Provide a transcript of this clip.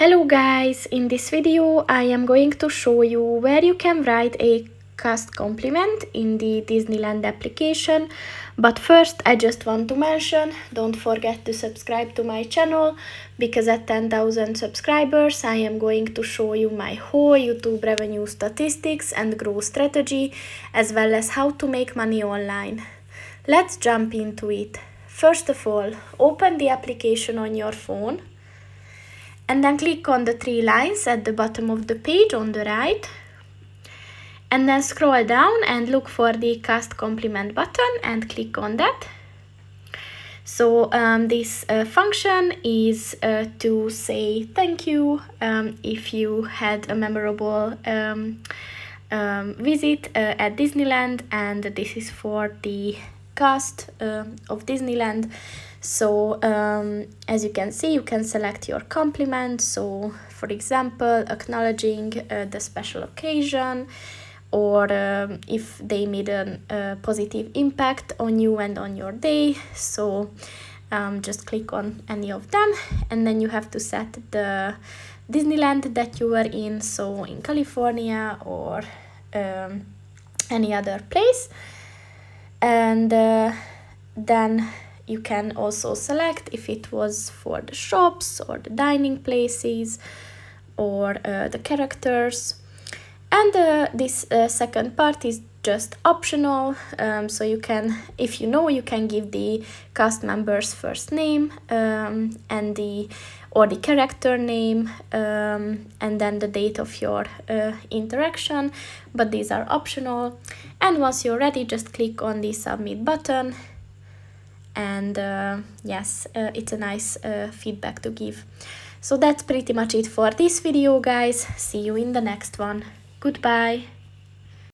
Hello guys, in this video I am going to show you where you can write a cast compliment in the Disneyland application. But first I just want to mention, don't forget to subscribe to my channel, because at 10,000 subscribers I am going to show you my whole YouTube revenue statistics and growth strategy, as well as how to make money online. Let's jump into it. First of all, open the application on your phone. And then click on the three lines at the bottom of the page on the right. And then scroll down and look for the cast compliment button and click on that. So this function is to say thank you if you had a memorable visit at Disneyland, and this is for the cast of Disneyland. So as you can see, you can select your compliment. So for example, acknowledging the special occasion, or if they made a positive impact on you and on your day. So just click on any of them, and then you have to set the Disneyland that you were in, so in California or any other place. And then you can also select if it was for the shops or the dining places or the characters. And this second part is just optional, so you can, if you know, you can give the cast member's first name and the character name, and then the date of your interaction, but these are optional. And once you're ready, just click on the submit button. And yes, it's a nice feedback to give. So that's pretty much it for this video, guys. See you in the next one. Goodbye.